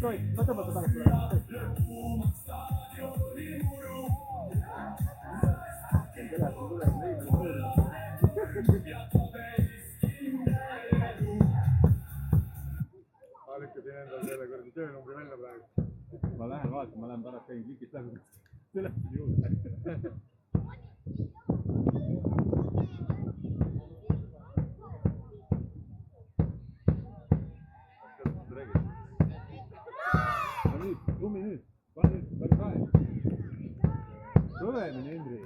tohib, ma tõmbata tagasi. Ma lükkasin endale selle kõrdi töönumbri välja praegu. Ma lähen vaatan, ma lähen pärast käin klikist läbi telefoni juurde. Nüüd, kummi nüüd, pane nüüd, päris aeg. Kõvemini, Hendri.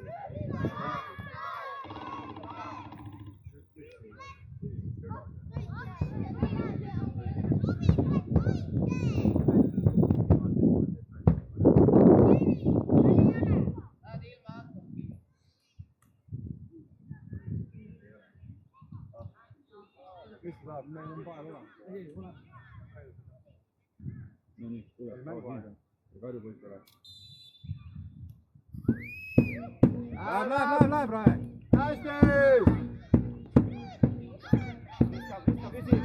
Mis saab, meil on pael olemas. Ei, olemas. No nii, tuleb. Karjupoiss ära. Läheb, Rae. Hästi! Viska, küsi.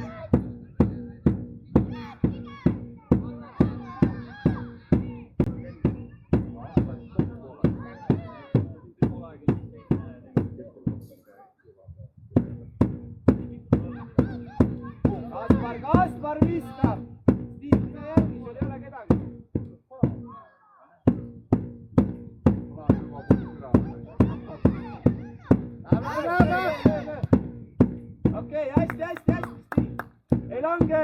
Kaspar viskab! Stiitka järgi, sul ei ole kedagi. Okei, hästi, Stiik. Ei lange.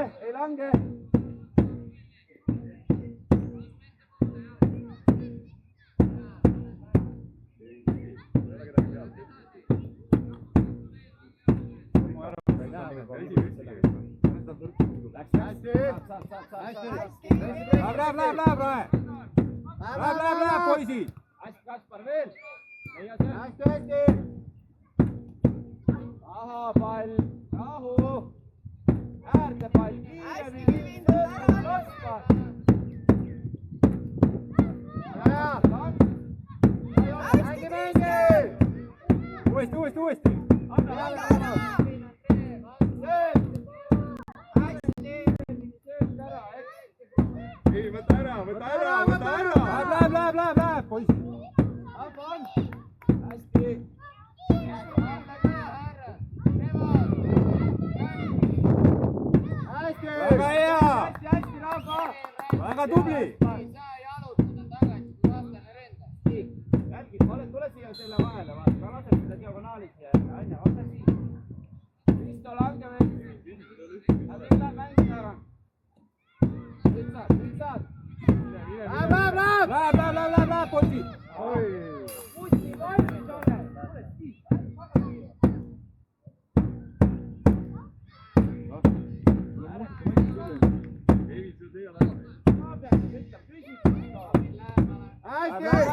Läheb, Rae! Läheb, poisid! Hästi, Kaspar, veel! Hästi! Ahapall, rahu! Äärdepall, kiiremini! Kaspar! Mängi! Uuesti! Ei, võta ära! Läheb, poisid! Hästi! Väga hea! Hästi, Raugo! Väga tubli! Ei saa jalutada tagasi, kui vastane rendab. Järgi, tule siia selle vahele, vaata, ma lasen seda diagonaalis ja Anja, oota siin. Kristo lange veel. Nad ei lähe mängida ära. Nüüd saad. Läheb, poisid! Putsi valmis ole.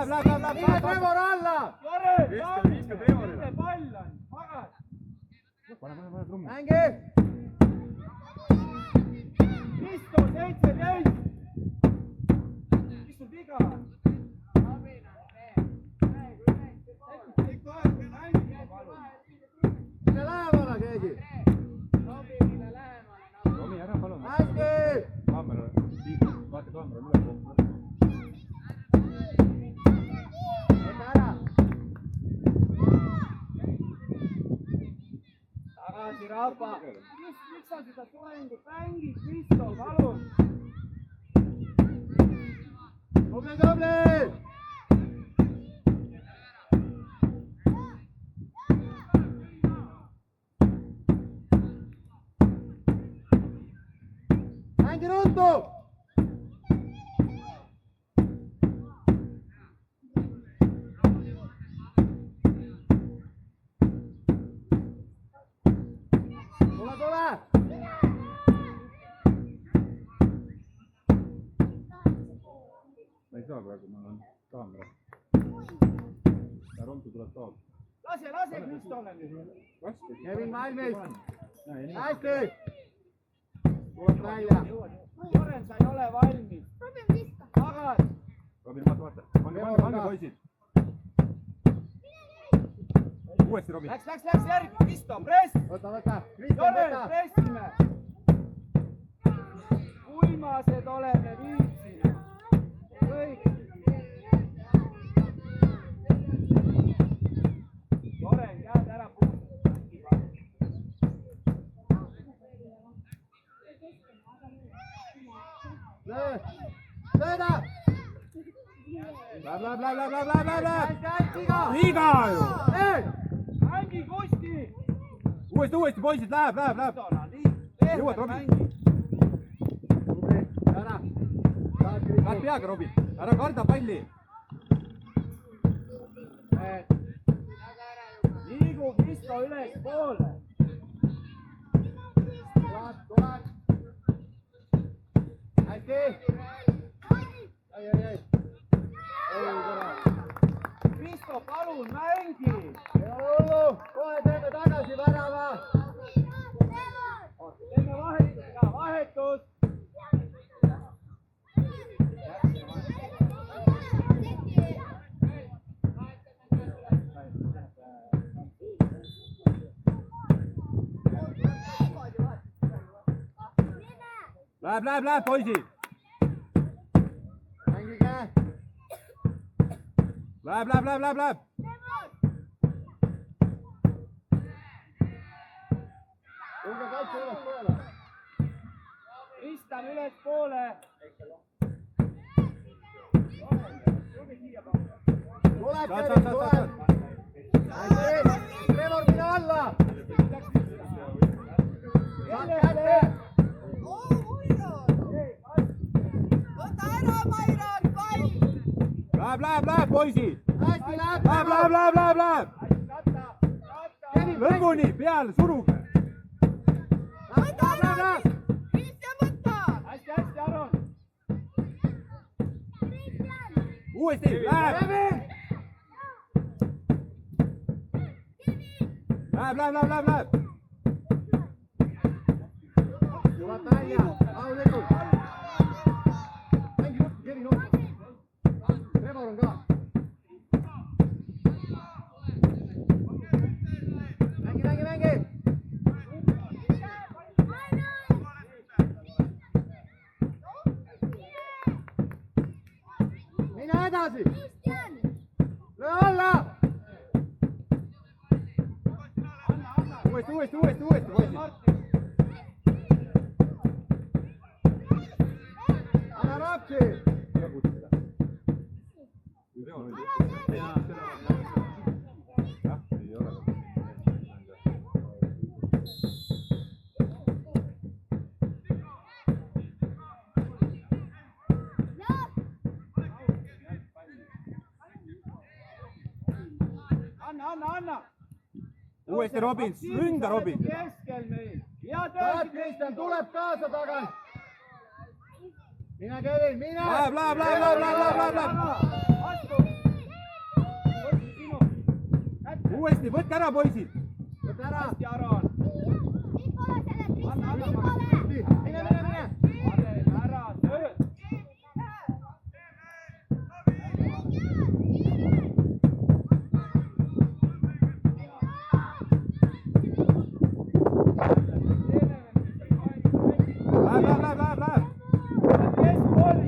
Läheb, Trevor alla! Viska Trevorile! Pall on, magas! Pane trummi! Mängi! Kristo, 17! Mis sul viga on? Mine lähemale keegi! Tomi, ära palun! Hästi! Kaamera, vaata kaamera, üle kokku! Võta ära! Tagasi, Raupa! Miks sa seda tulengut mängid, Kristo, palun! Tubli! Mängi ruttu! Tule! Ma ei saa praegu, ma olen kaamera. Ja Romtu tuleb taas. Lase Kristole nüüd! Kevin valmis! Hästi! Tuleb välja! Loren, sa ei ole valmis! Magas! Robin, vaata! Pange poisid! Uuesti, Robin! Läks järgi! Kristo, press! Võta! Loren, pressime! uimased oleme viitsinud. Kõik. Loren, käed ära puutuda. Löö! Lööda! Läheb! Viga ju! Mängi Kusti! Uuesti, poisid, läheb! Jõuad, Robin! Ära! Läheb peaga, Robin! Ära karda palli! Liigub Risto üles poole. Tuleb! Hästi! Ei! Risto, palun mängi! Ei ole hullu! Kohe teeme tagasi värava! Teeme vahetus! Läheb, poisid! Mängige! Läheb! Tulge kaitse üles poole! Ristan üles poole. Tuleb, Saad! tuleb! Hästi! Trevor, mine alla! Saad kätte! Läheb, poisid! Hästi läheb! Läheb! Lõpuni, peale, suruge! Läheb! Hästi, Aron. Uuesti, läheb! Tuleb välja! Rahulikult! Mängi juttu, Kevin, Trevor on ka! Mängi! Mine edasi! Löö alla! Uuesti, poisid! Anna rapsi! Anna. Uuesti Robin, ründa Robin! Keskel meil. Ja Saad, Kristjan, tuleb kaasa tagant! Mine, Kevin, mine! Läheb! Astu. Uuesti, võtke ära, poisid! Võta ära! Hästi, Aron. Mine! Adel, ära, sööd. Läheb! Keskpooli.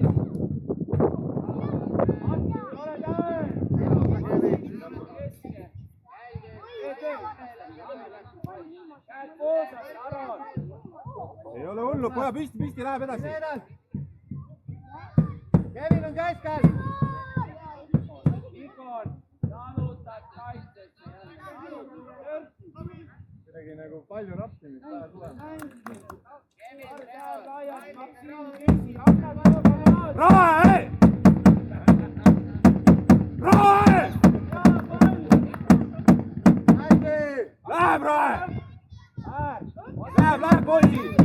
Ei ole hullu, poja pisti, läheb edasi! Kevin on keskel! Igor, jalutad kaitsesse. Kuidagi nagu palju rappimist taha tuleb. Rahe! Hästi! Läheb, Rahe! Läheb, poisid!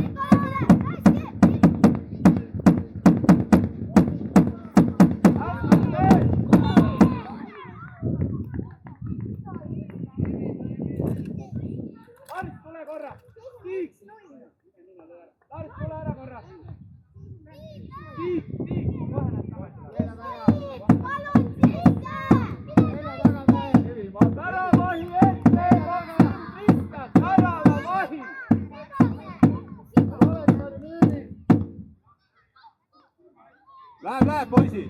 Lars, tule korra! Tiiks! Lars, tule ära korra! Tiiks! Väravahi ette! Kristjan, väravavahi! Läheb, poisid!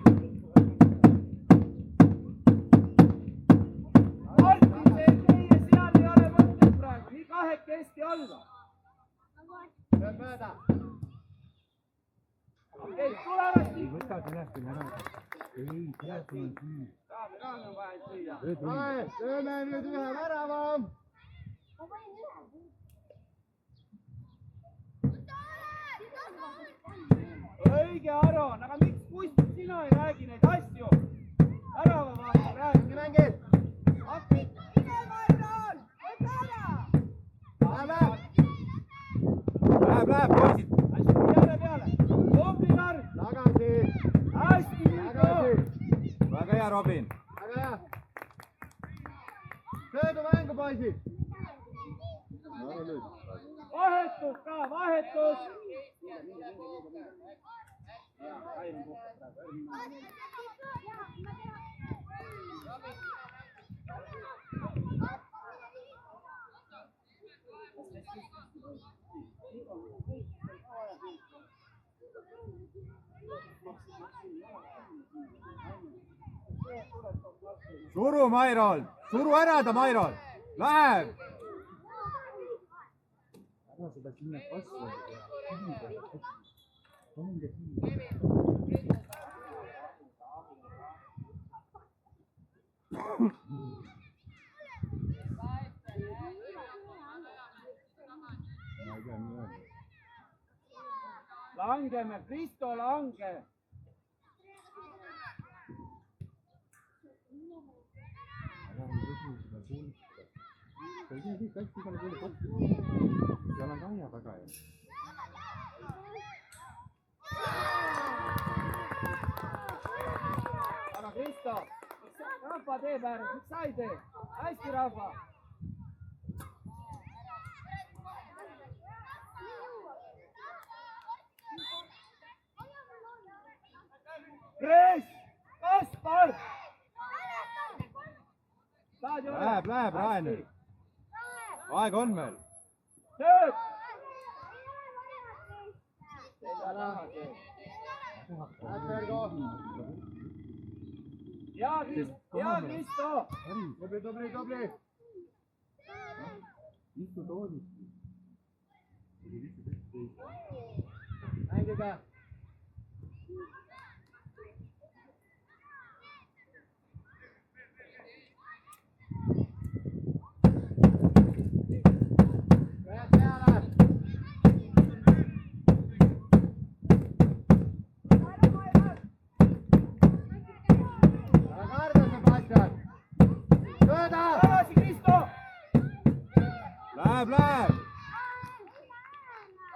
Martin, see teie seal ei ole mõtet praegu, nii kahekesti alla. Lööb mööda. Okei, tulevasti. Võta telefoni ära. Ei, telefoni on siin. Raames on vaja süüa. Lööme nüüd ühe värava. Õige, Aron, aga miks Kusti sina ei räägi neid asju? Värava vastu räägi. Mängid. Appi. Läheb, poisid! Hästi, peale. Tubli Narv. Tagasi. Hästi, Niiko. Väga hea, Robin! Väga hea. Söödu mängu, poisid. Vahetus ka, vahetus. Suru, Mairol! Suru ära ta, Mairol! Läheb! Ära seda sinna kasva. Langeme, Kristo, lange. Seal on Kaia taga ju. Aga Kristo, rahva teeb ääres, miks sa ei tee? Hästi, rahva. Kres, Kaspar. Läheb, Rainer. Aeg on veel. Tööd. Hea Kristo. Tubli. Istu toolis. Mängige. Tagasi, Kristo. Läheb!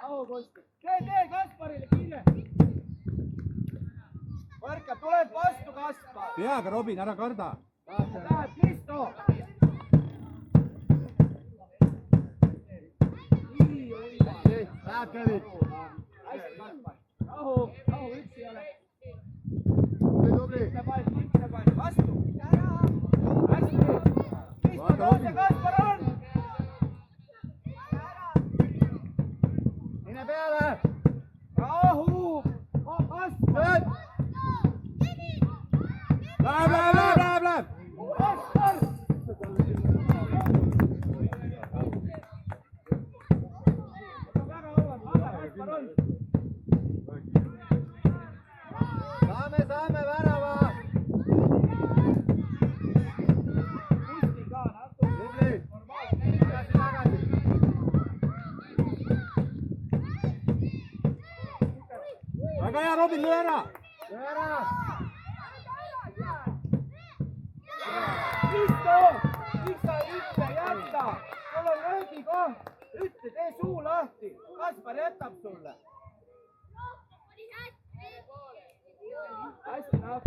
Rahu, Kosti. Tee Kasparile kiire. Võrka, tuleb vastu, Kaspar. Peaga, Robin, ära karda! Läheb Kristo. Läheb Kevin. Hästi, Kaspar. Rahu, üksi ei ole. Tubli. Mitte pall, vastu. Hästi. Kristo, tõuse, Kaspar on. Mine peale. Rahu. Kaspar. Läheb! Kaspar. Väga halvad, Kaspar on. Saame värava. Kusti ka, natuke. Tubli. Tagasi. Väga hea, Robin, löö ära! Löö ära. Kristo, miks sa ei ütle, jäta? Sul on löögikoht. Ütle, tee suu lahti. Kaspar jätab sulle. Hästi, noh.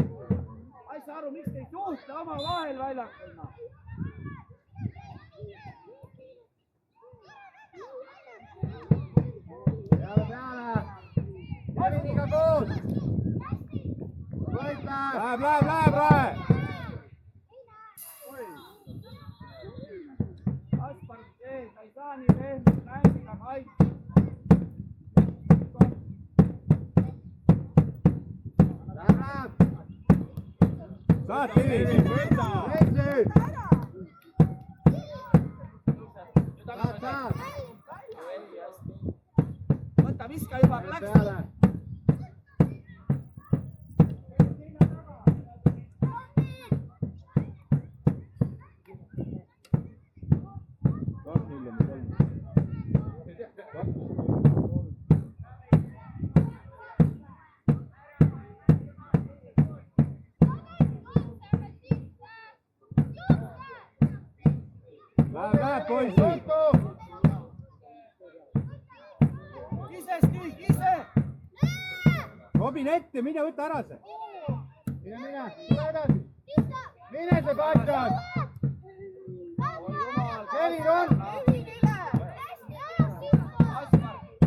Ma ei saa aru, miks te ei suhtle omavahel väljakul, noh. Peale. Keviniga koos. Võita. Läheb, Rae! Kaspar, sa ei saa nii pehmelt mängida, kaitse. saad Tivi. võta, viska juba, läks. Läheb poisi. Ise. Robin ette, mine võta ära see. Mine, tule edasi. Mine see Katjan. Kevin on.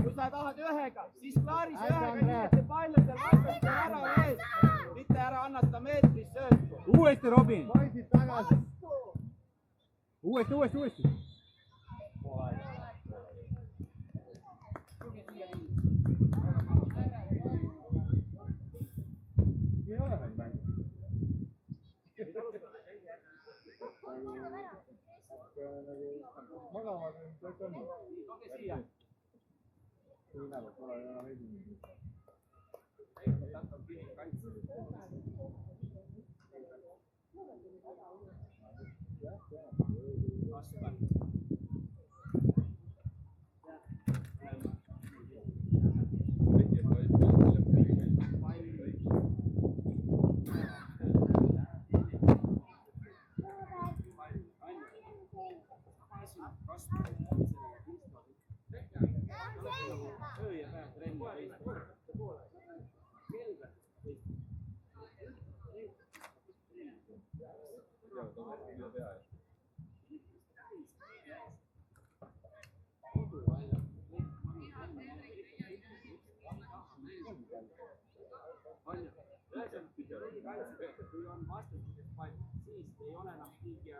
Kui sa tahad ühega, siis klaaris ühega, nii et see pall on seal vastasel ära ees. Mitte ära anna seda meetris söötu. Uuesti Robin. Poisid tagasi. Uuesti. Ei ole veel mängu. Magama kõik on. Toge siia. Näevad, pole enam esimene. Kui on vastastused pall, siis ei ole enam mingi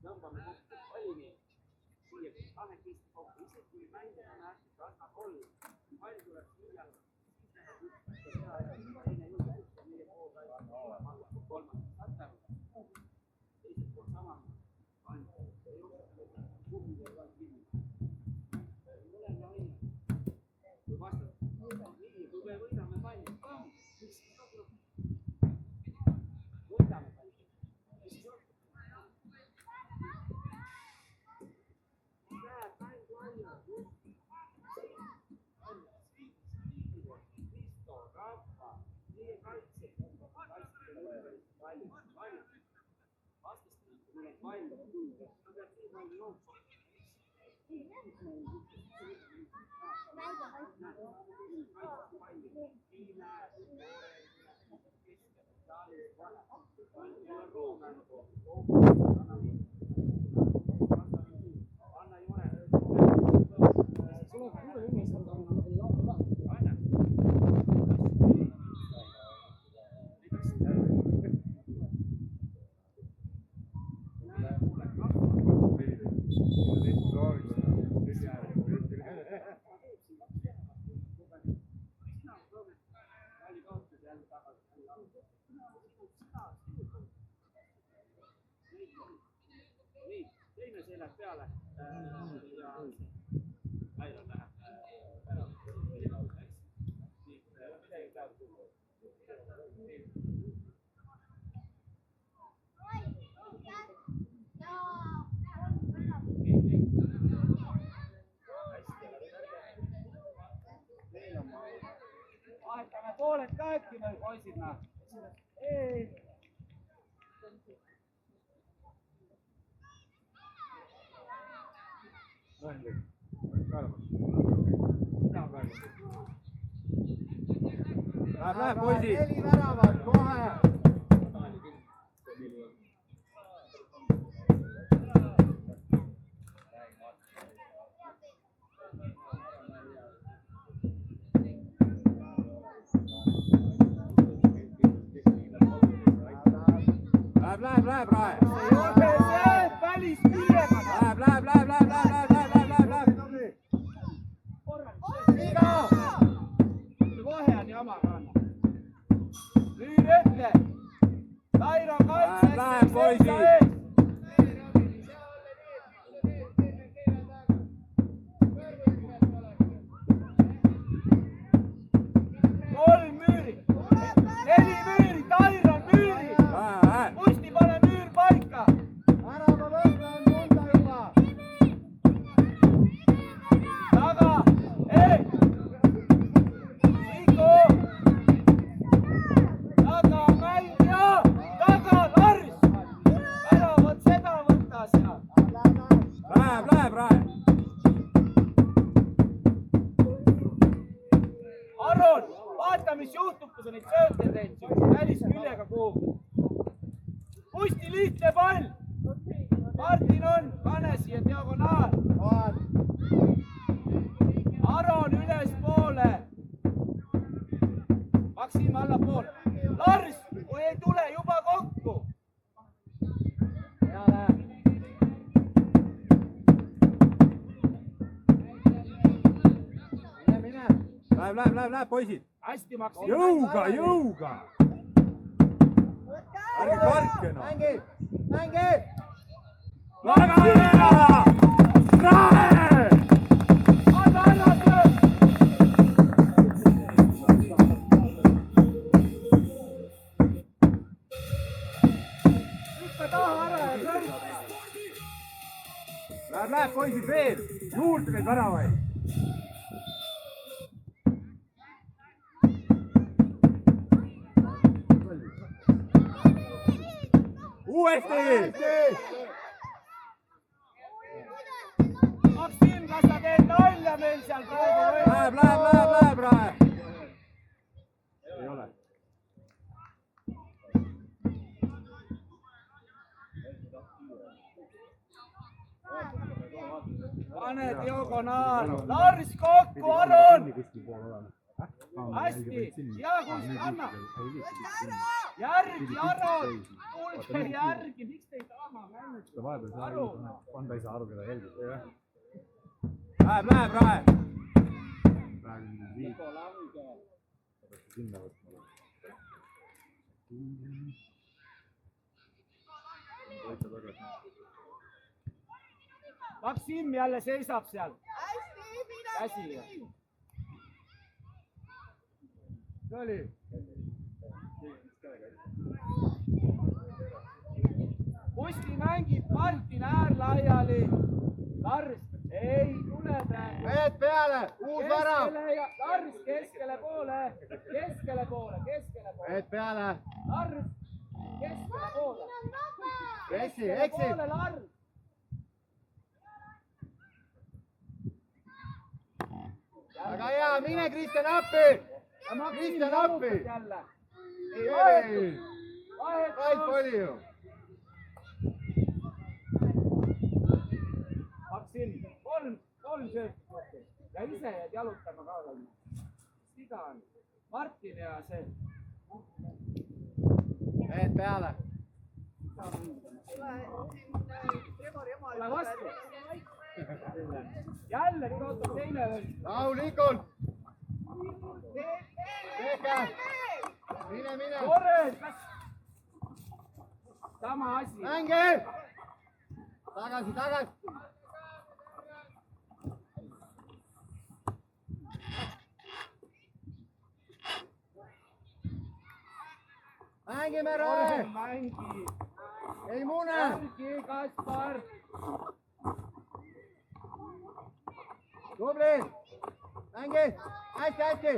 tõmbame kokku palli siia kahekesti kokku. Isegi kui mängida on hästi tasma kolm, pall tuleb siia, siis läheb üks teine juurde, meie pool kolmas satar, teiselt poolt sama pall. Ei ole kummi ei ole kinni. Mõlemad aina. Kui vastastused, kui me võidame palli, teine seljad peale ja Airo läheb ära. Vahetame pooled ka äkki või poisid näe? Ei. Läheb poisid. 4 väravat kohe. Läheb, Rae. Välispiirega. Läheb. Vahe on jama kanna. Lüüri ette. Airo kaitseks. Läheb, poisid. Kolm müüri. 4 müüri, Tair on müüri. Musti pane müür paika. Värava lõhna on tunda juba. Taga, ei. Nico. Taga mängija. Taga Lars. Ära vot seda võta seal. Läheb, Rae. Aron, vaata, mis juhtub, kui sa neid sööte teed. Välisküljega kuhugi. Musti lihtne pall. Martin on, pane siia diagonaal. Aron ülespoole. Maksim allapoole. Lars, kui ei tule juba kokku. Hea läheb. Mine. Läheb, poisid. Hästi, Maksim. Jõuga. Ärge karke enam. Mängi. Väga hea! Rae! Anna ära töö. Hüppa taha ära ja kõrg. Läheb, poisid, veel. Juurde neid väravaid. Uuesti! Maksim, kas sa teed nalja meil seal praegu või? Läheb, Rae. Ei ole. Pane diagonaal. Lars kokku, Aron. Hästi, hea Kust, anna. Järgi, Aron. Kuulge järgi, miks te ei taha mängida? Anda ei saa aru, keda jälgib. Läheb, Rae. Sinna võtma. Maksim jälle seisab seal. Käsi. See oli. Kusti mängib Martin äär laiali. Lars ei tule praegu. Mehed peale, uus värav. Lars keskele poole. Mehed peale. Lars keskele poole. Eksib. Lars. Väga hea, mine Kristjan appi. Kristjan appi. Vahet oli ju. Maksim, kolm sööti ja ise jääd jalutama ka veel. Siga on. Martin ja see. Mehed peale. Ole vastu. Jälle kaotab teine veel. Rahulikult. Tehke. Mine. Korres. Sama asi. Mängi. Tagasi. Mängime Rae. Mängi. Ei mune. Järgi, Kaspar. Tubli. Mängi. Hästi.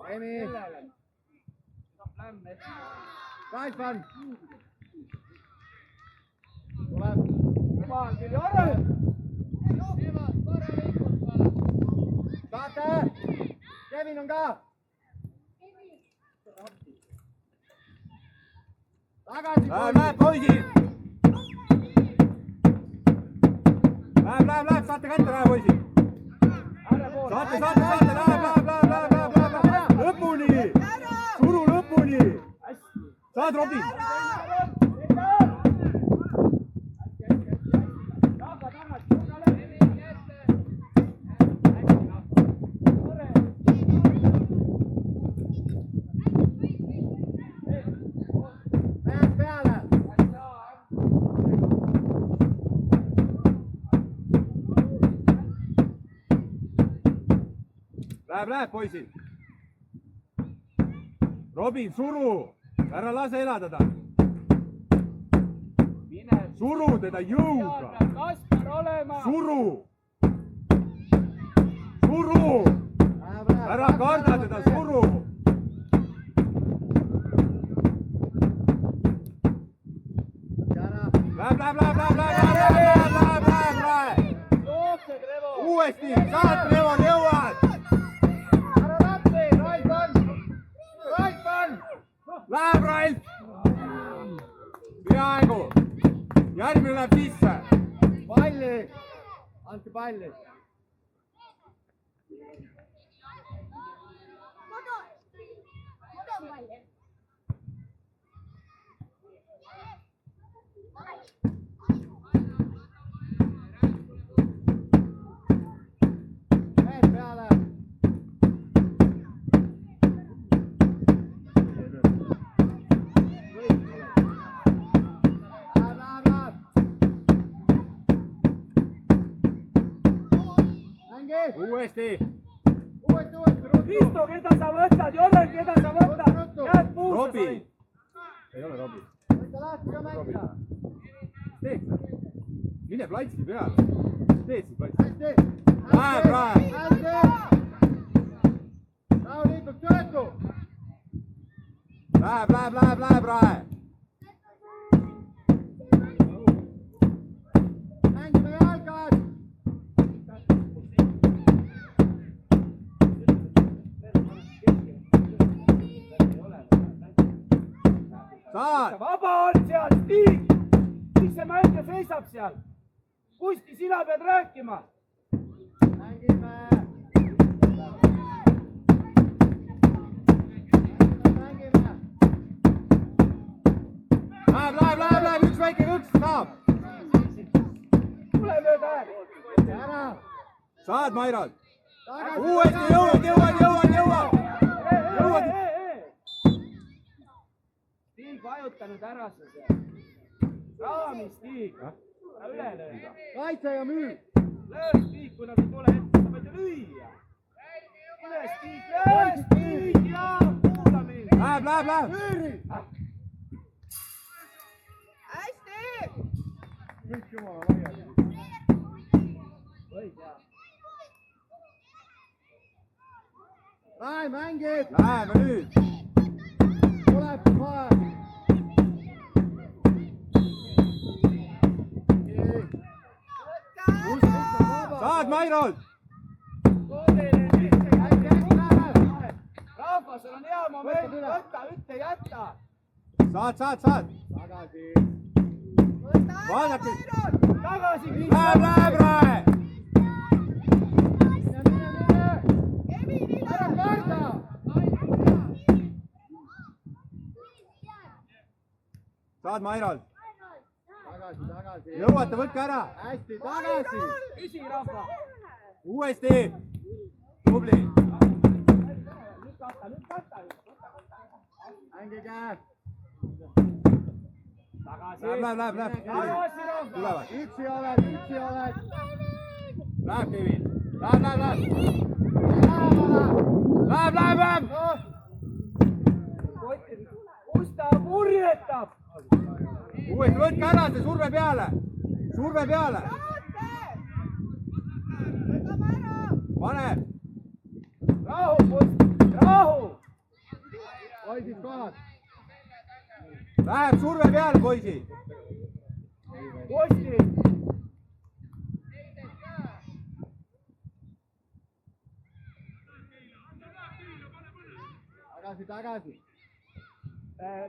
Emi. Kaispan. Tuleb. Jumal küll, Aron. Saate. Kevin on ka. Tagasi. Läheb, poisid. Läheb, saate kätte, Rae, poisid. Saate, läheb. Lõpuni. Suru lõpuni. Saad, Robi. Läheb, poisid. Robin, suru. Ära lase elada ta. Suru teda jõuga. Kaspar olema. Suru. Ära karda teda, suru. Läheb. Uuesti, saad, Revo, jõuad. Ära lapsi, Raif on. Läheb, Raif. Peaaegu. Järgmine läheb sisse. Palli. Andke palli. Mees peale. Uuesti. Risto, keda sa võtad? Joller, keda sa võtad? Jääd puusse. Robi. Ei ole Robi. Võta lahti ka mängida. Teed sa? Mine platsi peale. Teed siis platsi. Hästi. Läheb, Rae. Hästi. Rahulikult söötu. Läheb, Rae. Mängime jalgad. Saad. Vaba on seal, Stig! Miks see mängija seisab seal? Kusti, sina pead rääkima. Mängime. Läheb, üks väike kõks saab. Tule mööda äär. Ära. Saad, Mairad. Uuesti jõuad. Stig vajutanud ära sa seal. Raami, Stig. Üle lööda. Kaitse ja müü. Löö, Stig, kui nad ei tule ette, sa pead ju lüüa. Üle, Stig ja kuula mind. Läheb. Müüri. Hästi! Kõik jumala laiali. Rae mängib. Läheme nüüd. Tuleb kohe. Saad, Mairad. Rahva, sul on hea moment, võta, ütle, jäta. Saad. Tagasi. Vaadake. Tagasi, Läheb, Rae. Ära karda. Saad, Mairad. Tagasi. Jõuate, võtke ära. Hästi, tagasi. küsi, Rahva. Uuesti. Tubli. Lükata. Mängige. Tagasi. Läheb. Tagasi, Rahva. Tulevad. Üksi oled. Läheb, Kevin. Läheb. Kus ta purjetab? Uuesti, võtke ära see surve peale. Pane. Rahu! Poisid kohad. Läheb surve peale, poisid. Posti! Tagasi.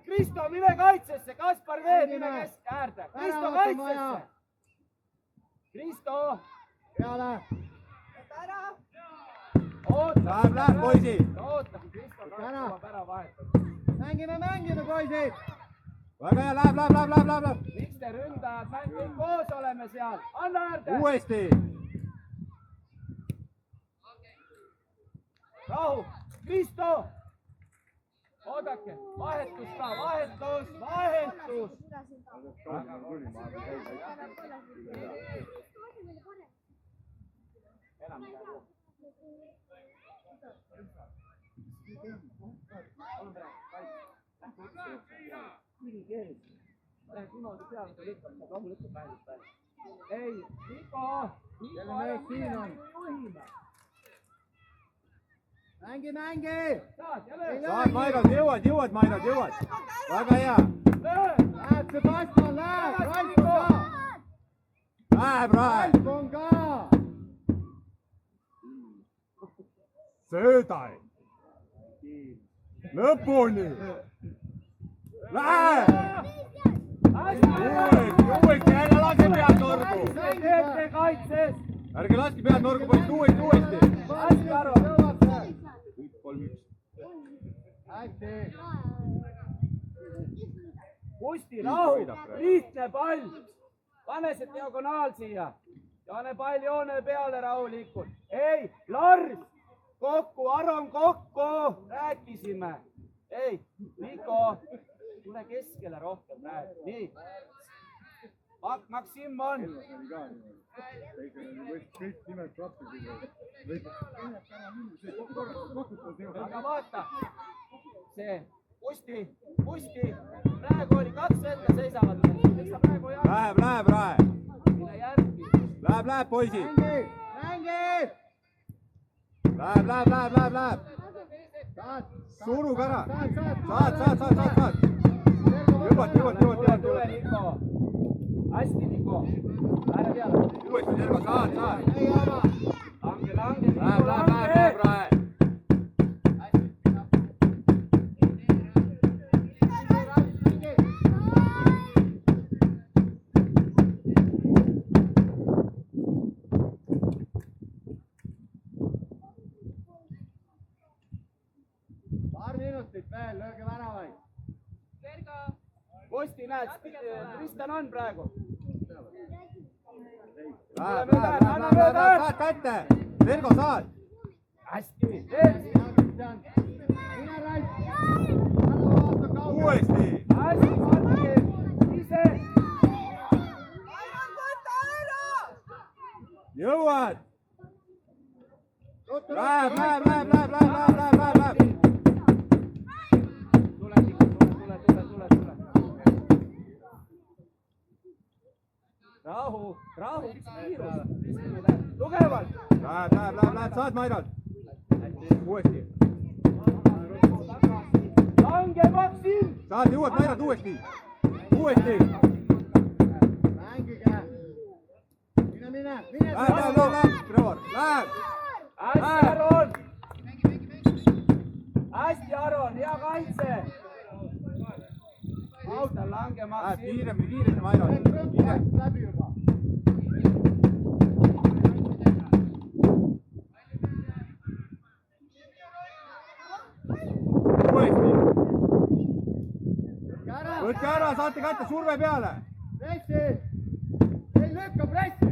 Kristo, mine kaitsesse, Kaspar Veed, mine keskäärde. Kristo kaitsesse. Kristo. Peale. Läheb, poisid. Oota, Kristo kaitseb ära vahetada. Mängime, poisid. Väga hea, läheb. Miks te ründajad, me kõik koos oleme seal. Anna äärde. Uuesti. Rahu. Kristo. Oodake, vahetus ka, vahetus. Lähed niimoodi peale, kui lükkab, saab loomulikult mängib peale. Ei, Niko, siin on. Mängi, mängi! saad, jälle. Saad, Mairad, jõuad, Mairad, jõuad. Väga hea. Läheb Sebastian, läheb, Ralf on ka. Läheb, Ralf on ka. Söödai. Lõpuni. Läheb. Uuesti, ärge laske pead norgu. teete kaitses. Ärge laske pead norgu, poiss, uuesti. hästi aru. 3-1. hästi. Kusti, rahu, lihtne pall. pane see diagonaal siia. pane pall joone peale rahulikult. ei, Lars, kokku, Aron, kokku. rääkisime. ei, Niko, tule keskele rohkem praegu. nii. Maksim on. aga vaata, see Kusti, praegu oli 2 venda seisavad. Miks sa praegu ei anna? Läheb, Rae. Mine järgi. Läheb, poisid. Mängi! Läheb. Suruga ära. Saad. Jõuad. Tule, Niko. hästi, Niko. Ära peale. Uuesti, Nerva, saad. Lange. Läheb, Rae. Paar minutit veel, lööge väravaid. Kusti, näed, Kristjan on praegu. Läheb, saad kätte. Nerva, saad. hästi. Mine, Raik. Uuesti. hästi, Martin. ise. Jõuad. Läheb. Tule, Niko, tule. Rahu, kiirus. Tugevalt. Läheb, saad, Mairad. Uuesti. Lange, Maksim. Saad, jõuad, Mairad, uuesti. Mängige. Mine. Läheb, Trevor, läheb. hästi, Aron. hästi, Aron, hea kaitse. auta, lange, Läheb Maksim. kiiremini, Mairad. Läbi juba. Uuesti. Võtke ära, saate kätte surve peale. Pressi. Ei lükka pressi.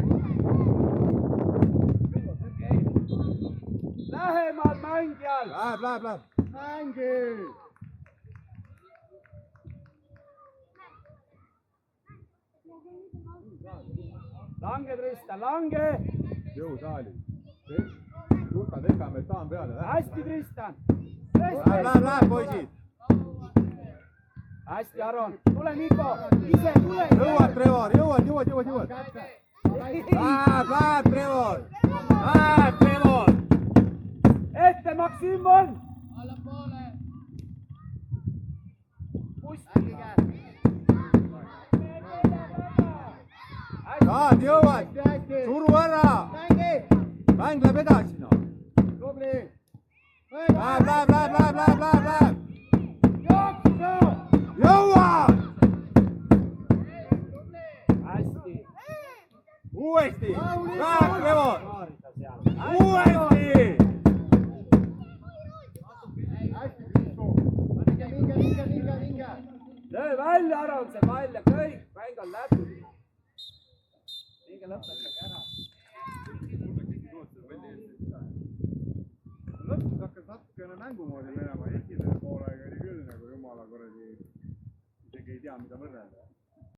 Lähemal mängijal. Läheb. Mängi. Lange, Tristan, lange. Jõusaali. Luka tekame, tahan peale. hästi, Tristan. Läheb, poisid. hästi, Aron. tule, Niko. ise tule. Jõuad, Trevor, jõuad. Läheb, Trevor. ette, Maksim on. Allapoole. Kusti. Saad, jõuad. Suru ära. Mäng läheb edasi, noh. Läheb. Jõuad. hästi. Uuesti. Läheb, Trevor. Uuesti. löö välja, Aron, see pall ja kõik. mäng on läbi. minge lõpetage ära. Lõpus hakkas natukene mängu moodi minema, esimene poolaeg oli küll nagu jumala kuradi, isegi ei tea, mida võrrelda.